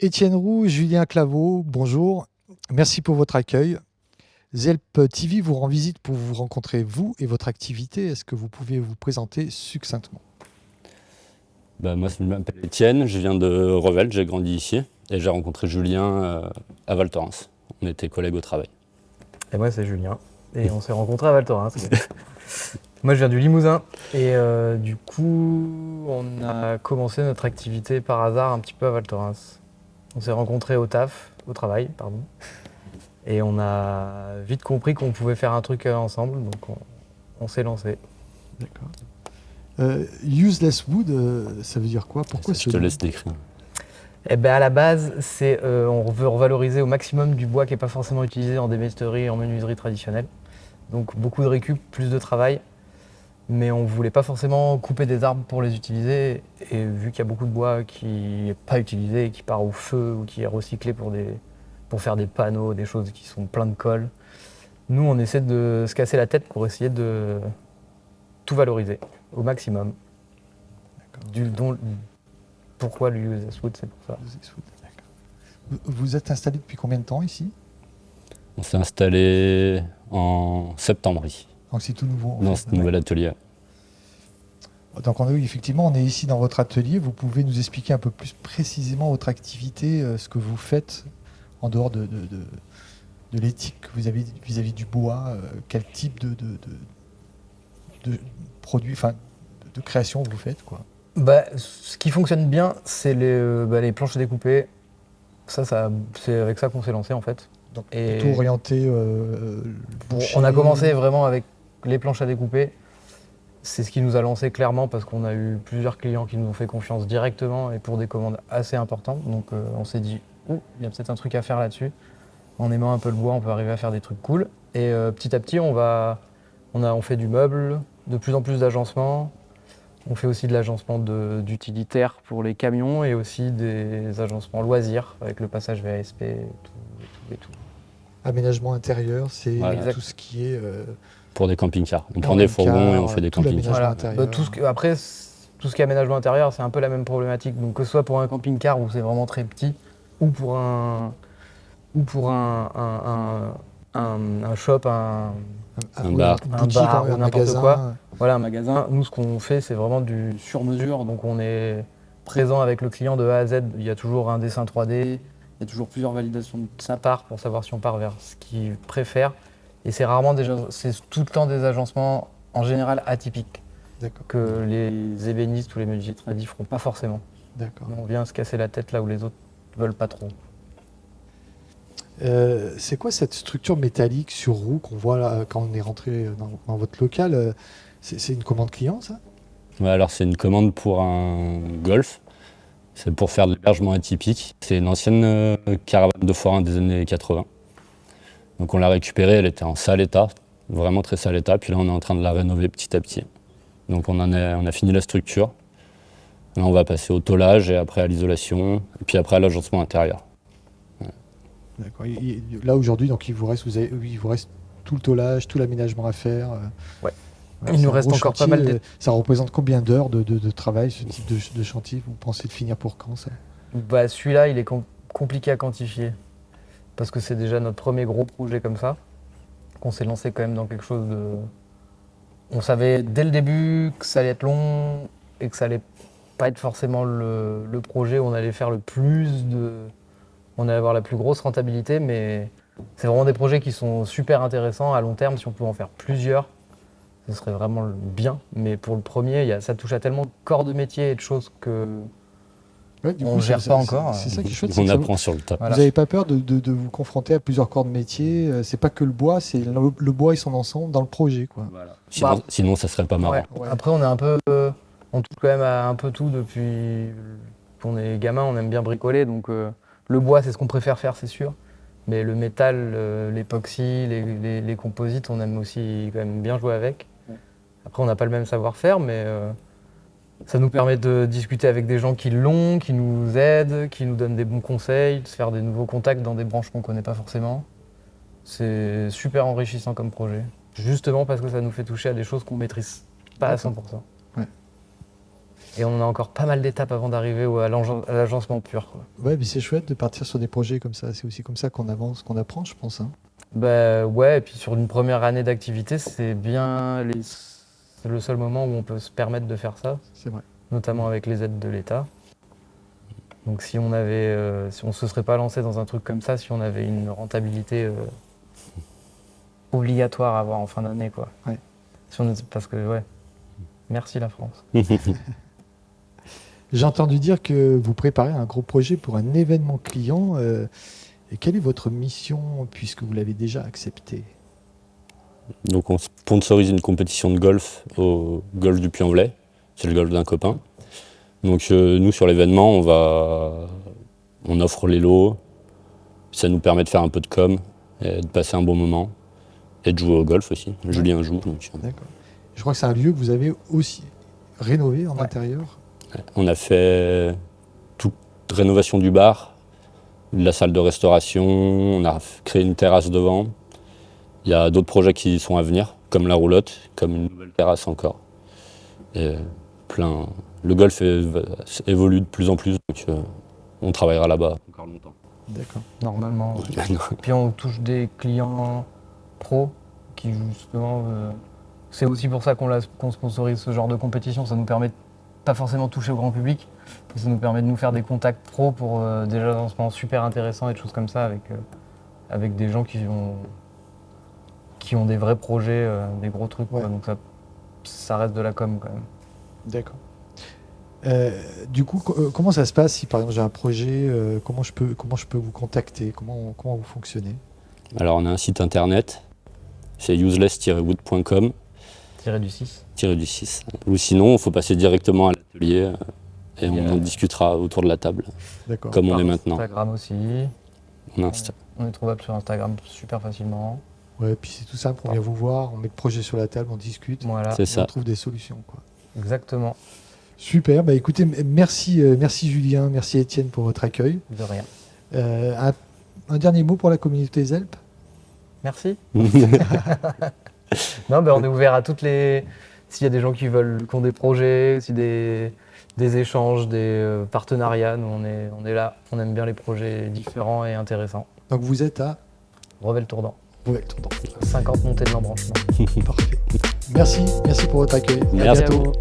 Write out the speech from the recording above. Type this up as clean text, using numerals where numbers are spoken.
Étienne Roux, Julien Claveau, bonjour. Merci pour votre accueil. Zelp TV vous rend visite pour vous rencontrer, vous et votre activité. Est-ce que vous pouvez vous présenter succinctement? Moi, je m'appelle Étienne, je viens de Revel, j'ai grandi ici et j'ai rencontré Julien à Val Thorens. On était collègues au travail. Et moi, c'est Julien. Et on s'est rencontrés à Val Thorens. Moi, je viens du Limousin. Et du coup, on a commencé notre activité par hasard un petit peu à Val Thorens. On s'est rencontrés au travail, pardon. Et on a vite compris qu'on pouvait faire un truc ensemble, donc on s'est lancé. D'accord. Useless wood, ça veut dire quoi? Pourquoi Je te laisse décrire. Eh ben à la base, on veut revaloriser au maximum du bois qui n'est pas forcément utilisé en ébénisterie et en menuiserie traditionnelle. Donc beaucoup de récup, plus de travail. Mais on ne voulait pas forcément couper des arbres pour les utiliser. Et vu qu'il y a beaucoup de bois qui n'est pas utilisé, qui part au feu ou qui est recyclé pour faire des panneaux, des choses qui sont pleins de colle, nous on essaie de se casser la tête pour essayer de tout valoriser au maximum. Pourquoi le Useless Wood, c'est pour ça. Vous êtes installé depuis combien de temps ici? On s'est installé en septembre ici, Donc c'est tout nouveau. dans ce nouvel atelier. Donc effectivement, on est ici dans votre atelier. Vous pouvez nous expliquer un peu plus précisément votre activité, ce que vous faites en dehors de l'éthique que vous avez vis-à-vis du bois, quel type de produits, enfin de création vous faites, quoi. Ce qui fonctionne bien, c'est les planches découpées. Ça, c'est avec ça qu'on s'est lancé en fait. Donc plutôt orienté on a commencé vraiment avec les planches à découper. C'est ce qui nous a lancé clairement parce qu'on a eu plusieurs clients qui nous ont fait confiance directement et pour des commandes assez importantes. Donc on s'est dit, il y a peut-être un truc à faire là-dessus. En aimant un peu le bois, on peut arriver à faire des trucs cool. Et petit à petit, on fait du meuble, de plus en plus d'agencements. On fait aussi de l'agencement d'utilitaires pour les camions et aussi des agencements loisirs avec le passage VASP et tout. Aménagement intérieur, c'est Voilà. tout ce qui est... Pour des camping-cars. On prend des fourgons et on fait des camping-cars. Voilà. Tout ce qui est aménagement intérieur, c'est un peu la même problématique. Donc que ce soit pour un camping-car où c'est vraiment très petit, ou pour un shop, un bar. bar ou n'importe magasin. quoi. Voilà, un magasin. Nous, ce qu'on fait, c'est vraiment du sur-mesure. Donc on est présent avec le client de A à Z. Il y a toujours un dessin 3D. Il y a toujours plusieurs validations de sa part pour savoir si on part vers ce qu'il préfère. Et c'est tout le temps des agencements en général atypiques. D'accord. Que les ébénistes ou les menuisiers tradis feront pas forcément. D'accord. On vient se casser la tête là où les autres veulent pas trop. C'est quoi cette structure métallique sur roue qu'on voit là, quand on est rentré dans votre local? C'est une commande client, ça? Ouais, alors c'est une commande pour un Golf. C'est pour faire de l'hébergement atypique. C'est une ancienne caravane de forain des années 80. Donc on l'a récupérée, elle était en sale état, vraiment très sale état. Puis là on est en train de la rénover petit à petit. Donc on a fini la structure. Là on va passer au tôlage et après à l'isolation, et puis après à l'agencement intérieur. Ouais. D'accord. Là aujourd'hui, donc il vous reste tout le tolage, tout l'aménagement à faire. Ouais. Il nous reste encore pas mal. Ça représente combien d'heures de travail, ce type de chantier? Vous pensez de finir pour quand, ça? Celui-là, il est compliqué à quantifier. Parce que c'est déjà notre premier gros projet comme ça. Qu'on s'est lancé quand même dans quelque chose de... On savait dès le début que ça allait être long et que ça allait pas être forcément le projet où on allait faire on allait avoir la plus grosse rentabilité, mais c'est vraiment des projets qui sont super intéressants à long terme. Si on pouvait en faire plusieurs, ce serait vraiment bien. Mais pour le premier, ça touche à tellement de corps de métier et de choses que on ne gère pas encore. C'est ça qui est chouette. On apprend sur le tas. Voilà. Vous n'avez pas peur de vous confronter à plusieurs corps de métier? C'est pas que le bois, c'est le bois et son ensemble dans le projet, quoi. Voilà. Sinon, ça serait pas marrant. Ouais. Après, on touche quand même à un peu tout depuis qu'on est gamin. On aime bien bricoler, donc le bois, c'est ce qu'on préfère faire, c'est sûr. Mais le métal, l'époxy, les composites, on aime aussi quand même bien jouer avec. Après, on n'a pas le même savoir-faire, mais ça nous permet de discuter avec des gens qui l'ont, qui nous aident, qui nous donnent des bons conseils, de se faire des nouveaux contacts dans des branches qu'on ne connaît pas forcément. C'est super enrichissant comme projet. Justement parce que ça nous fait toucher à des choses qu'on ne maîtrise pas à 100%. Ouais. Et on a encore pas mal d'étapes avant d'arriver à l'agencement pur, quoi. Ouais, mais c'est chouette de partir sur des projets comme ça. C'est aussi comme ça qu'on avance, qu'on apprend, je pense, hein. Bah ouais, et puis sur une première année d'activité, c'est bien c'est le seul moment où on peut se permettre de faire ça, C'est vrai. notamment avec les aides de l'État. Donc si on se serait pas lancé dans un truc comme ça, si on avait une rentabilité obligatoire à avoir en fin d'année, quoi. Ouais. Parce que ouais, merci la France. J'ai entendu dire que vous préparez un gros projet pour un événement client. Et quelle est votre mission puisque vous l'avez déjà accepté? Donc on sponsorise une compétition de golf au golf du Puy-en-Velay. C'est le golf d'un copain. Donc nous sur l'événement, on offre les lots. Ça nous permet de faire un peu de com, et de passer un bon moment et de jouer au golf aussi. Julien joue. Donc, D'accord. Je crois que c'est un lieu que vous avez aussi rénové en intérieur. on a fait toute rénovation du bar, de la salle de restauration, on a créé une terrasse devant. Il y a d'autres projets qui sont à venir, comme la roulotte, comme une nouvelle terrasse encore. Et plein. Le golf évolue de plus en plus, donc on travaillera là-bas encore longtemps. D'accord. Normalement. Puis on touche des clients pros qui justement. C'est aussi pour ça qu'on sponsorise ce genre de compétition. Ça nous permet de pas forcément toucher au grand public, mais ça nous permet de nous faire des contacts pros pour des agencements super intéressants et des choses comme ça avec des gens qui ont des vrais projets, des gros trucs. Ouais. Quoi. Donc ça reste de la com quand même. D'accord. Du coup, comment ça se passe si par exemple j'ai un projet, comment je peux vous contacter, comment vous fonctionnez? Alors on a un site internet, c'est useless-wood.com. Du 6. Du 6. Ou sinon, il faut passer directement à l'atelier et on en discutera autour de la table, D'accord. comme on est maintenant. Instagram aussi. On est trouvable sur Instagram super facilement. Ouais, puis c'est tout simple, on vient vous voir, on met le projet sur la table, on discute, Voilà. C'est on ça. trouve des solutions, quoi. Exactement. Super, bah écoutez, merci Julien, merci Étienne pour votre accueil. De rien. Un dernier mot pour la communauté ZELP? Merci. Non, ben on est ouvert à toutes les. S'il y a des gens qui ont des projets, si des échanges, des partenariats, nous on est là. On aime bien les projets différents et intéressants. Donc vous êtes à Revel-Tourdan. Revel-Tourdan. 50 montées de l'embranchement. Parfait. Merci pour votre accueil. À Merci bientôt. à vous.